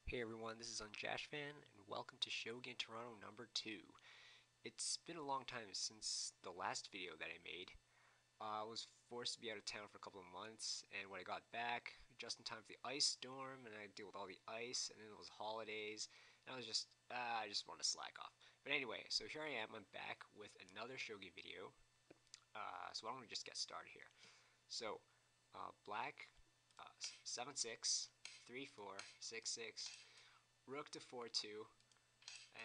Hey everyone, this is Unjashfan, and welcome to Shogi in Toronto number 2. It's been a long time since the last video that I made. I was forced to be out of town for a couple of months, and when I got back, just in time for the ice storm, and I had to deal with all the ice, and then it was holidays, and I just want to slack off. But anyway, so here I am, I'm back with another Shogi video. So why don't we just get started here? So, black, 7-6, 3-4, 6-6, rook to 4-2,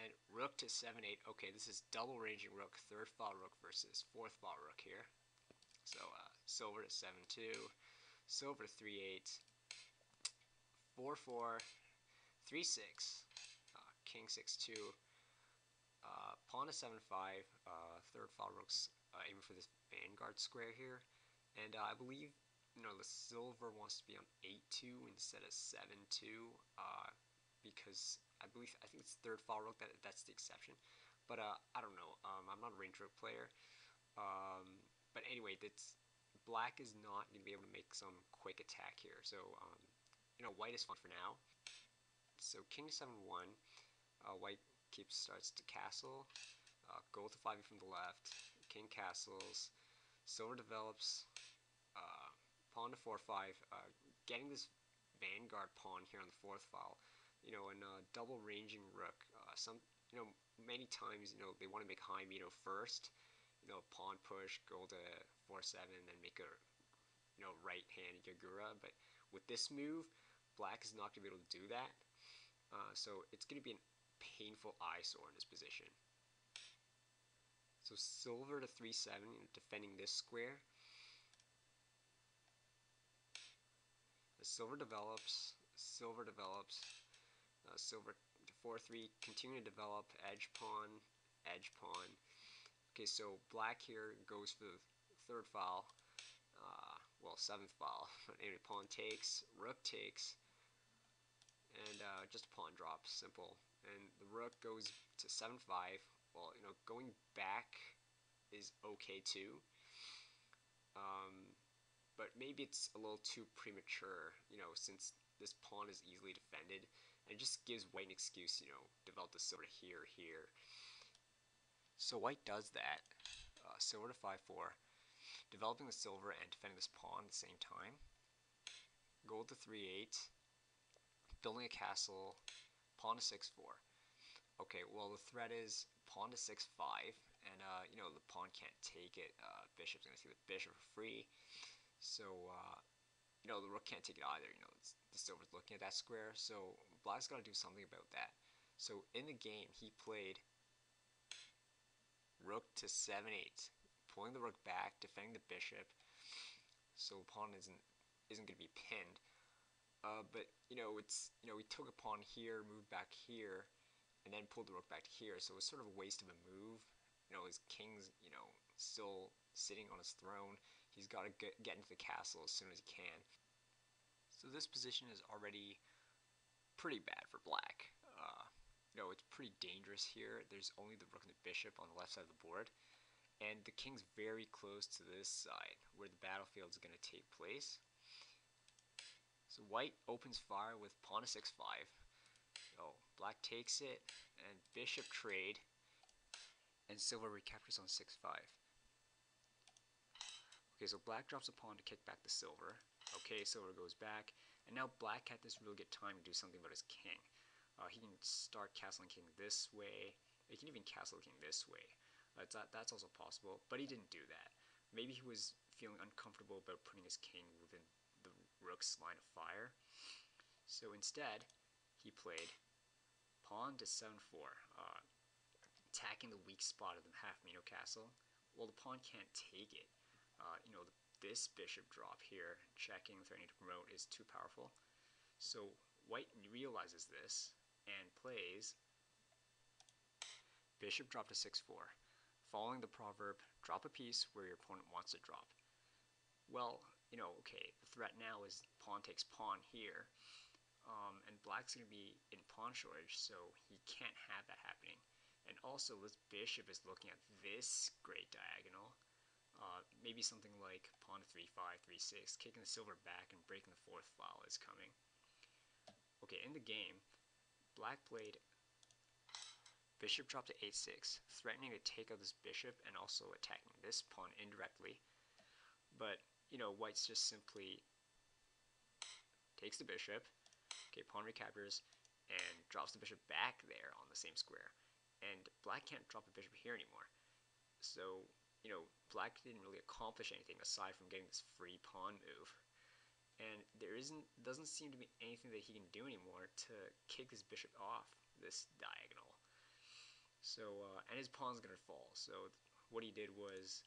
and rook to 7-8. Okay, this is double ranging rook, third file rook versus fourth file rook here. So silver to 7-2, silver to 3-8, 4-4, 3-6, king 6-2, pawn to 7-5, third file rook's aiming for this vanguard square here. And I believe the silver wants to be on 8-2 instead of 7-2 because I think it's third file rook that's the exception. But I don't know. I'm not a range rook player. But anyway, black is not going to be able to make some quick attack here. So white is fine for now. So king to 7-1. White starts to castle. Gold to 5 from the left. King castles. Silver develops. Pawn to 4-5. Getting this vanguard pawn here on the fourth file. And double ranging rook. Many times, they want to make high Mino first. Pawn push, go to 4-7, then make a, right hand Yagura. But with this move, black is not going to be able to do that. So it's going to be a painful eyesore in this position. So silver to 3-7, defending this square. The silver develops, silver to 4-3, continuing to develop, edge pawn. Okay, so black here goes for the third file, seventh file. Anyway, pawn takes, rook takes, and just a pawn drop, simple. And the rook goes to 7-5. Well, going back is okay too. But maybe it's a little too premature, since this pawn is easily defended, and it just gives white an excuse, develop the silver here. So white does that, silver to 5-4, developing the silver and defending this pawn at the same time. Gold to 3-8, building a castle, pawn to 6-4. Okay, well the threat is pawn to 6-5, and the pawn can't take it. Bishop's gonna see the bishop for free. So, the rook can't take it either. The silver's looking at that square. So black's got to do something about that. So in the game, he played rook to 7-8, pulling the rook back, defending the bishop. So the pawn isn't going to be pinned. But he took a pawn here, moved back here, and then pulled the rook back to here. So it was sort of a waste of a move. His king's still sitting on his throne. He's got to get into the castle as soon as he can. So this position is already pretty bad for black. It's pretty dangerous here. There's only the rook and the bishop on the left side of the board, and the king's very close to this side where the battlefield is going to take place. So white opens fire with pawn to 6-5. So black takes it, and bishop trade, and silver recaptures on 6-5. Okay, so black drops a pawn to kick back the silver. Okay, silver goes back, and now black had this really good time to do something about his king. He can start castling king this way. He can even castle king this way. That's also possible, but he didn't do that. Maybe he was feeling uncomfortable about putting his king within the rook's line of fire. So instead, he played pawn to 7-4, attacking the weak spot of the half Mino castle. Well, the pawn can't take it. This bishop drop here, checking, threatening to promote, is too powerful. So white realizes this and plays bishop drop to 6-4, following the proverb, drop a piece where your opponent wants to drop. Well, okay, the threat now is pawn takes pawn here, and black's going to be in pawn shortage, so he can't have that happening. And also, this bishop is looking at this great diagonal. Maybe something like pawn to 3-5, 3-6, kicking the silver back and breaking the fourth file is coming. Okay, in the game, Black played bishop drop to h6, threatening to take out this bishop and also attacking this pawn indirectly. But, you know, white's just simply takes the bishop, okay, pawn recaptures, and drops the bishop back there on the same square. And black can't drop a bishop here anymore. So, you know, black didn't really accomplish anything aside from getting this free pawn move. And there doesn't seem to be anything that he can do anymore to kick this bishop off this diagonal. So, and his pawn's gonna fall. So what he did was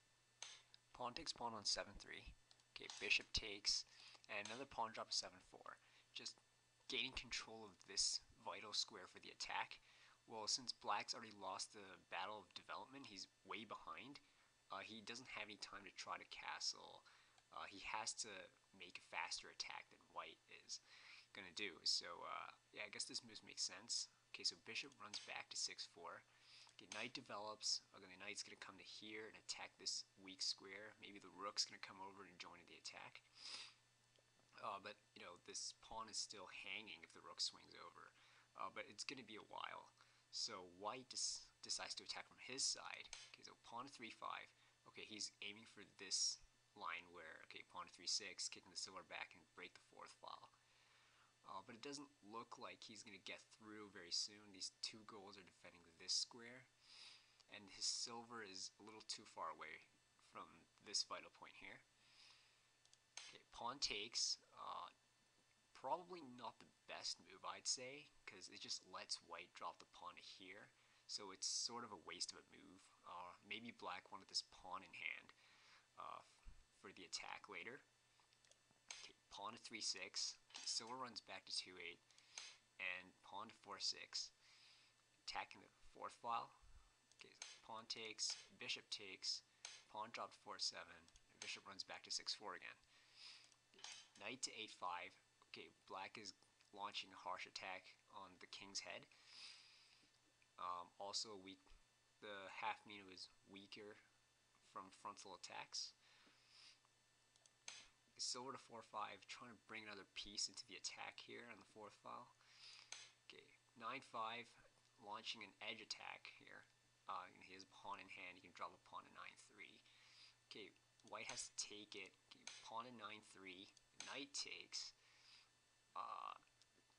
pawn takes pawn on 7-3. Okay, bishop takes, and another pawn drop to 7-4. Just gaining control of this vital square for the attack. Well, since black's already lost the battle of development, he's way behind. He doesn't have any time to try to castle. He has to make a faster attack than white is gonna do. So yeah, I guess this move makes sense. Okay, so bishop runs back to 6-4. Okay, knight develops. Okay, the knight's gonna come to here and attack this weak square. Maybe the rook's gonna come over and join in the attack. But you know, this pawn is still hanging if the rook swings over. But it's gonna be a while. So white decides to attack from his side. Okay, so pawn to 3-5. Okay, he's aiming for this line where, okay, pawn to 3-6, kicking the silver back and break the fourth file. But it doesn't look like he's going to get through very soon. These two goals are defending this square, and his silver is a little too far away from this vital point here. Okay, pawn takes. Probably not the best move, I'd say, because it just lets white drop the pawn to here. So it's sort of a waste of a move. Maybe black wanted this pawn in hand for the attack later. Okay, pawn to 3-6. Silver runs back to 2-8, and pawn to 4-6. Attacking the fourth file. Okay, so pawn takes, bishop takes, pawn drop to 4-7, and bishop runs back to 6-4 again. Knight to 8-5. Okay, black is launching a harsh attack on the king's head. Also, the half Mino is weaker from frontal attacks. Silver to 4-5, trying to bring another piece into the attack here on the fourth file. Okay, 9-5, launching an edge attack here. He has a pawn in hand, he can drop a pawn to 9-3. Okay, white has to take it. Okay, pawn to 9-3, knight takes.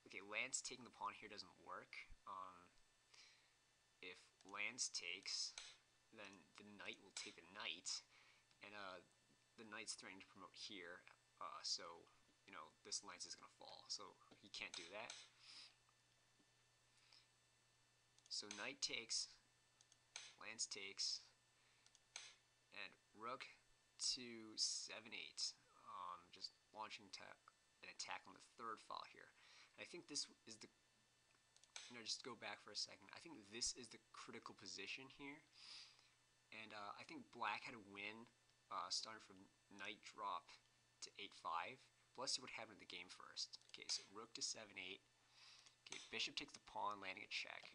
Okay, lance taking the pawn here doesn't work. If lance takes, then the knight will take the knight, and the knight's threatening to promote here, so, you know, this lance is going to fall, so he can't do that. So knight takes, lance takes, and rook to 7-8, just launching an attack on the third file here. And I think this is the, you know, just go back for a second, I think this is the critical position here, and I think black had a win starting from knight drop to 8-5. But let's see what happened in the game first. Okay, so rook to 7-8. Okay, bishop takes the pawn, landing a check.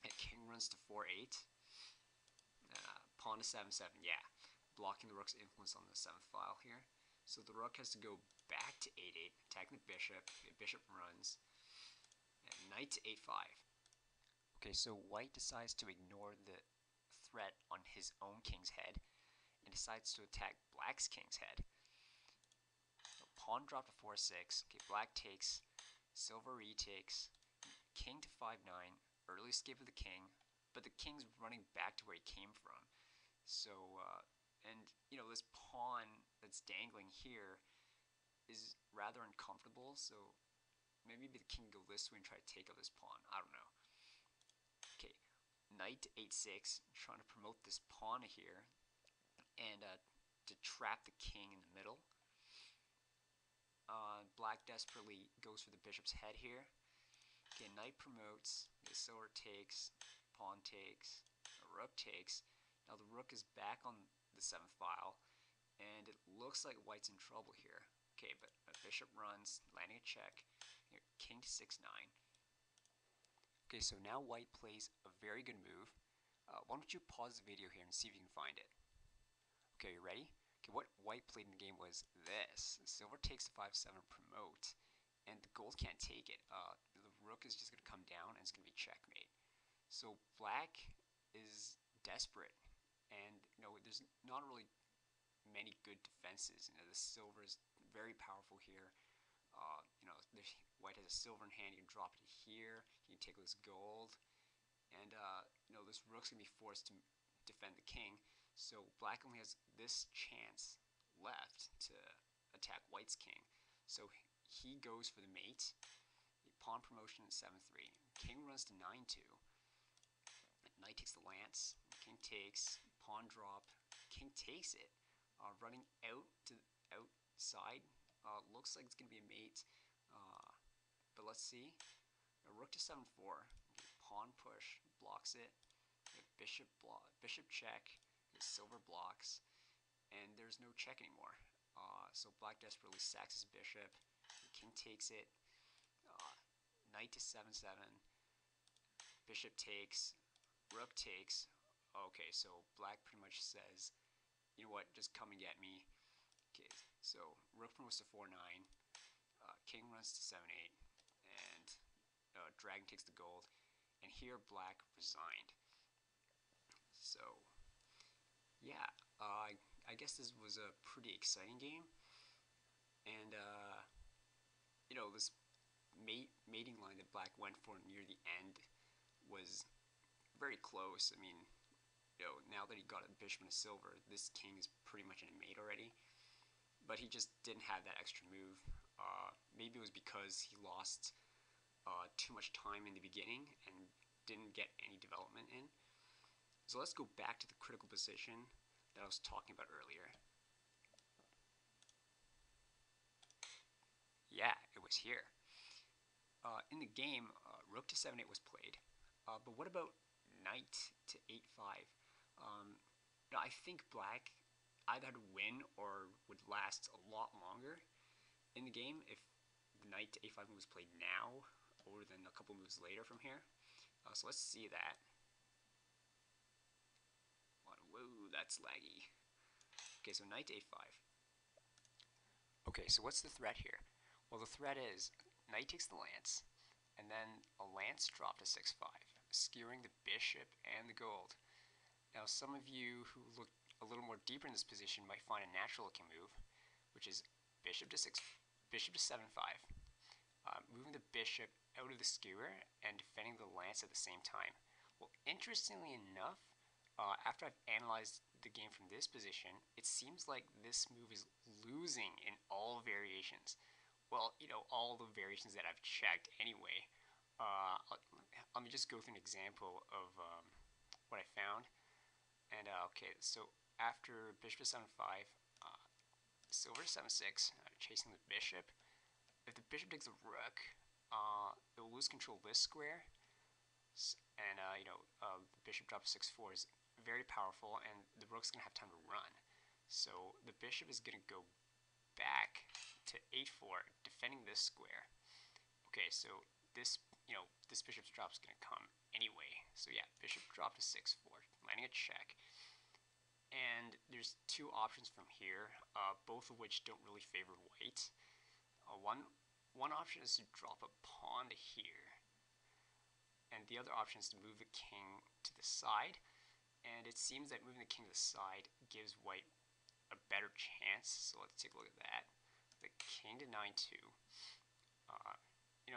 And king runs to 4-8. Pawn to 7-7, yeah. Blocking the rook's influence on the 7th file here. So the rook has to go back to 8-8, attacking the bishop. The bishop runs. And knight to 8-5. Okay, so white decides to ignore the threat on his own king's head and decides to attack black's king's head. So pawn drop to 4-6. Okay, black takes, silver retakes, king to 5-9, early escape of the king, but the king's running back to where he came from. So, and you know, this pawn that's dangling here is rather uncomfortable, so maybe the king go this way and try to take out this pawn. I don't know. Okay, knight to 8-6, trying to promote this pawn here, and to trap the king in the middle. Black desperately goes for the bishop's head here. Okay, knight promotes, silver takes, pawn takes, rook takes. Now the rook is back on the 7th file, and it looks like white's in trouble here. Okay, but bishop runs, landing a check, king to 6-9. Okay, so now white plays a very good move. Why don't you pause the video here and see if you can find it. Okay, you ready? Okay, what white played in the game was this. Silver takes the 5-7 promote, and the gold can't take it. The rook is just going to come down So black is desperate, and there's not really many good defenses. The silver is very powerful here. White has a silver in hand. You can drop it here. You can take this gold, and this rook's gonna be forced to defend the king. So black only has this chance left to attack white's king. So he goes for the mate. Pawn promotion at 7-3. King runs to 9-2. Knight takes the lance. King takes. Pawn drop. King takes it. Running out to outside. Looks like it's gonna be a mate. But let's see. A rook to 7-4. Pawn push blocks it. Bishop check. Silver blocks, and there's no check anymore. So black desperately sacks his bishop. The king takes it. Knight to 7-7. Bishop takes. Rook takes. Okay, so black pretty much says, you know what, just come and get me. Okay, so rook promotes to 4-9. King runs to 7-8. And dragon takes the gold. And here black resigned. So yeah, I guess this was a pretty exciting game, and this mating line that black went for near the end was very close. I mean, now that he got a bishop and a silver, this king is pretty much in a mate already, but he just didn't have that extra move. Maybe it was because he lost too much time in the beginning and didn't get any development in. So let's go back to the critical position that I was talking about earlier. Yeah, it was here. In the game, rook to 7-8 was played. But what about knight to 8-5? I think black either had to win or would last a lot longer in the game if the knight to 8-5 move was played now or than a couple moves later from here. So let's see that. Whoa, that's laggy. Okay, so knight to 8-5. Okay, so what's the threat here? Well, the threat is knight takes the lance, and then a lance drop to 6-5, skewering the bishop and the gold. Now, some of you who look a little more deeper in this position might find a natural-looking move, which is bishop to 7-5, moving the bishop out of the skewer and defending the lance at the same time. Well, interestingly enough, after I've analyzed the game from this position, it seems like this move is losing in all variations. Well, all the variations that I've checked anyway. Let me just go through an example of what I found. And okay, so after bishop to 7-5, silver to 7-6, chasing the bishop. If the bishop takes a rook, it will lose control of this square. And the bishop drop to 6-4 is very powerful, and the rook's gonna have time to run. So the bishop is gonna go back to 8-4, defending this square. Okay, so this bishop's drop is gonna come anyway. So yeah, bishop drop to 6-4, landing a check. And there's two options from here, both of which don't really favor white. One option is to drop a pawn to here, and the other option is to move the king to the side. And it seems that moving the king to the side gives white a better chance. So let's take a look at that. The king to 9-2.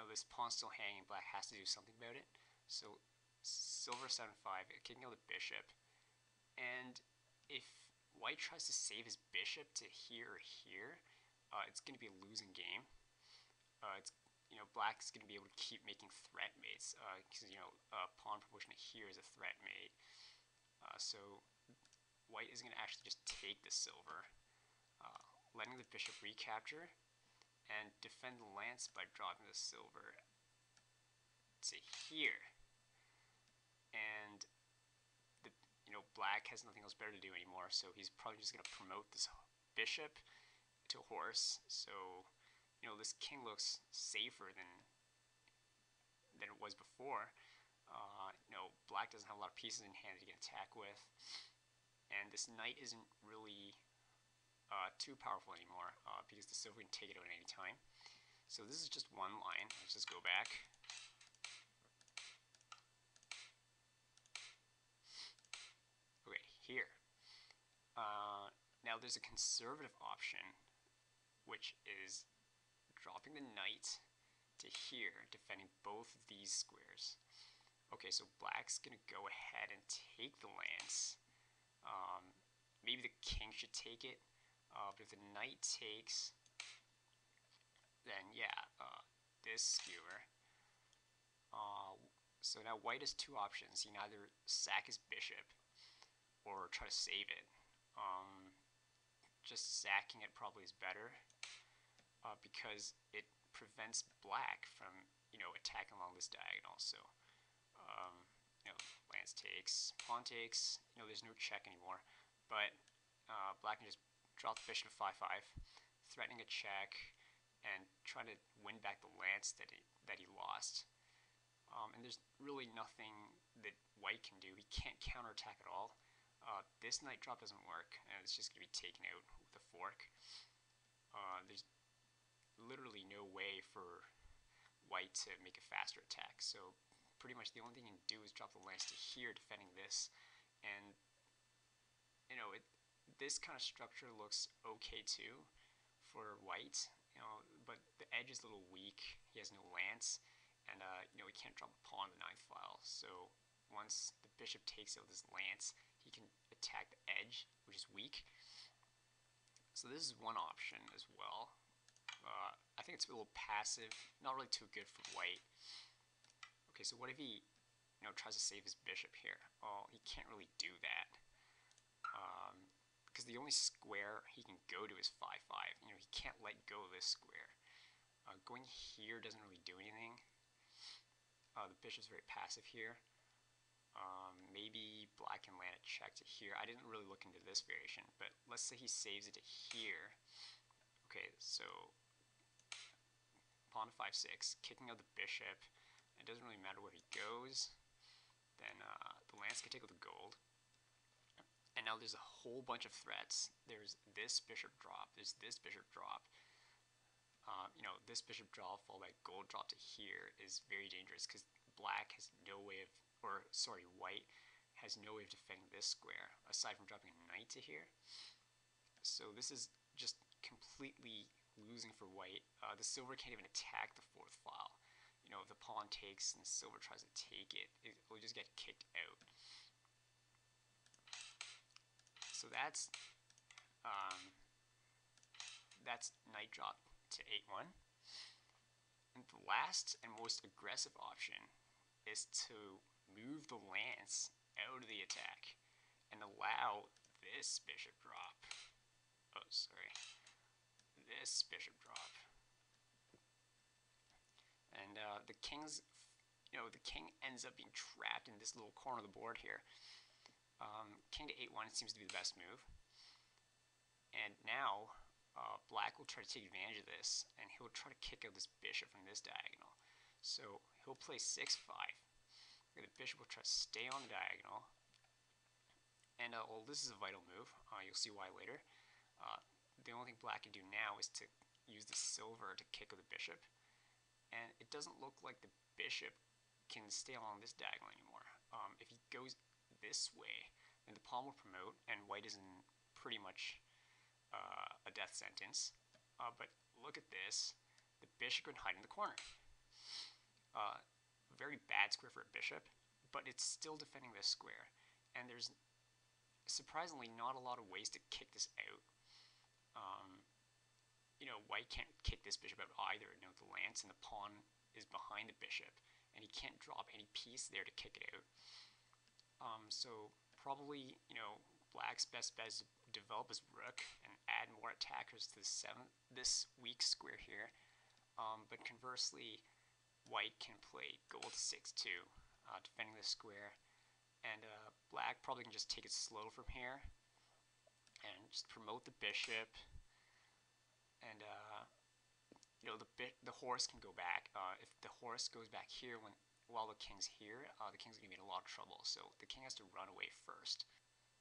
This pawn's still hanging. Black has to do something about it. So silver 7-5, kicking out the bishop. And if white tries to save his bishop to here or here, it's going to be a losing game. Black's going to be able to keep making threat mates because pawn promotion to here is a threat mate. So white is going to actually just take the silver, letting the bishop recapture, and defend the lance by dropping the silver to here. And black has nothing else better to do anymore, so he's probably just going to promote this bishop to a horse. So this king looks safer than it was before. Black doesn't have a lot of pieces in hand he can attack with, and this knight isn't really too powerful anymore because the silver can take it out at any time. So this is just one line. Let's just go back. now there's a conservative option, which is dropping the knight to here, defending both of these squares. Okay, so black's gonna go ahead and take the lance. Maybe the king should take it, but if the knight takes, then yeah, this skewer. So now white has two options. He can either sack his bishop or try to save it. Just sacking it probably is better, because it prevents black from, attacking along this diagonal. So, lance takes, pawn takes, there's no check anymore. But black can just drop the bishop to 5-5, threatening a check and trying to win back the lance that he lost. And there's really nothing that white can do. He can't counterattack at all. This knight drop doesn't work, and it's just going to be taken out with a fork. There's literally no way for white to make a faster attack. So pretty much the only thing you can do is drop the lance to here, defending this. And, this kind of structure looks okay too for white, but the edge is a little weak. He has no lance, and, he can't drop a pawn on the 9th file. So once the bishop takes out this lance, he can attack the edge, which is weak. So this is one option as well. I think it's a little passive, not really too good for white. Okay, so what if he, tries to save his bishop here? Well, he can't really do that, because the only square he can go to is 5-5. He can't let go of this square. Going here doesn't really do anything. The bishop's very passive here. Maybe black can land a check to here. I didn't really look into this variation, but let's say he saves it to here. Okay, so pawn to 5-6, kicking out the bishop. It doesn't really matter where he goes. Then the lance can take out the gold. And now there's a whole bunch of threats. There's this bishop drop. There's this bishop drop. This bishop drop followed by gold drop to here is very dangerous because black has no way of, white has no way of defending this square aside from dropping a knight to here. So this is just completely losing for white. The silver can't even attack the 4th file. If the pawn takes and the silver tries to take it, it will just get kicked out. So that's knight drop to 8-1. And the last and most aggressive option is to move the lance out of the attack and allow this bishop drop. This bishop drop. And the king ends up being trapped in this little corner of the board here. King to 8-1 seems to be the best move. And now black will try to take advantage of this, and he'll try to kick out this bishop from this diagonal. So he'll play 6-5. The bishop will try to stay on the diagonal. And well, this is a vital move. You'll see why later. The only thing black can do now is to use the silver to kick out the bishop. And it doesn't look like the bishop can stay along this diagonal anymore. If he goes this way, then the pawn will promote, and white is in pretty much a death sentence. But look at this. The bishop can hide in the corner. Very bad square for a bishop, but it's still defending this square. And there's surprisingly not a lot of ways to kick this out. White can't kick this bishop out either. The lance and the pawn is behind the bishop, and he can't drop any piece there to kick it out. So probably, black's best bet is to develop his rook and add more attackers to this weak square here. But conversely, white can play gold 6-2, defending this square, and black probably can just take it slow from here and just promote the bishop. And the horse can go back. If the horse goes back here while the king's here, the king's gonna be in a lot of trouble. So the king has to run away first.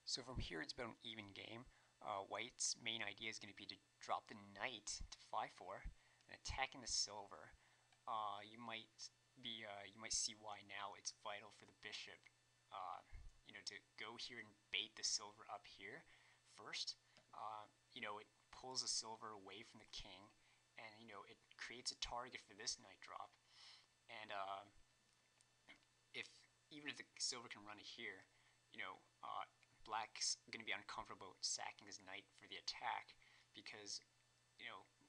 So from here, it's about an even game. White's main idea is going to be to drop the knight to 5-4 and attacking the silver. You might see why now it's vital for the bishop, to go here and bait the silver up here first. it pulls the silver away from the king, and it creates a target for this knight drop. And if even if the silver can run it here, black's going to be uncomfortable sacking his knight for the attack, because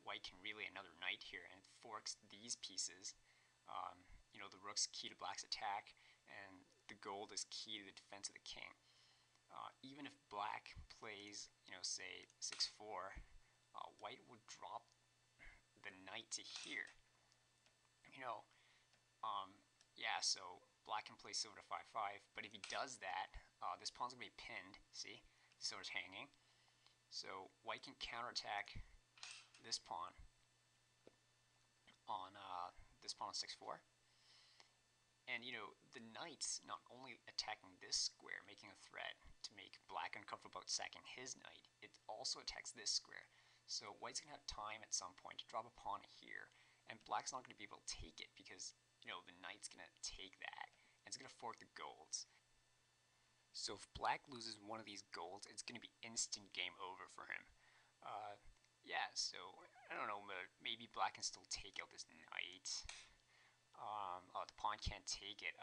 white can relay another knight here and it forks these pieces. The rook's key to black's attack, and the gold is key to the defense of the king. Even if black plays, say 6-4, white would drop the knight to here. Yeah, so black can play silver to 5-5, but if he does that, this pawn's going to be pinned, see? Silver's hanging. So white can counterattack this pawn on 6-4. And the knight's not only attacking this square, making a threat to make black uncomfortable about sacking his knight, it also attacks this square. So white's going to have time at some point to drop a pawn here, and black's not going to be able to take it because the knight's going to take that, and it's going to fork the golds. So if black loses one of these golds, it's going to be instant game over for him. Yeah, so I don't know, maybe black can still take out this knight. The pawn can't take it.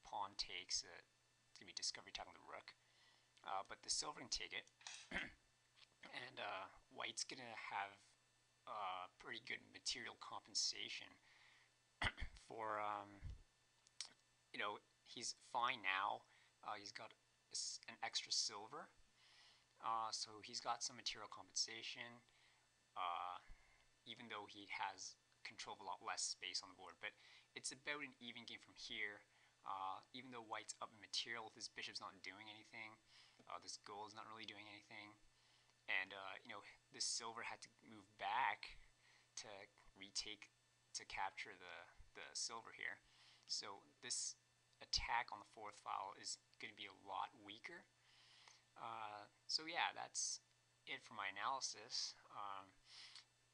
Pawn takes, it's going to be discovery attacking the rook. But the silver can take it. And white's going to have pretty good material compensation for, he's fine now. He's got an extra silver. So he's got some material compensation, even though he has control of a lot less space on the board. But it's about an even game from here. Even though white's up in material, his bishop's not doing anything. This gold is not really doing anything. And, this silver had to move back to capture the silver here. So this attack on the fourth file is going to be a lot weaker. So yeah, that's it for my analysis.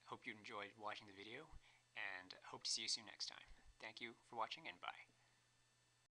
Hope you enjoyed watching the video, and hope to see you soon next time. Thank you for watching, and bye.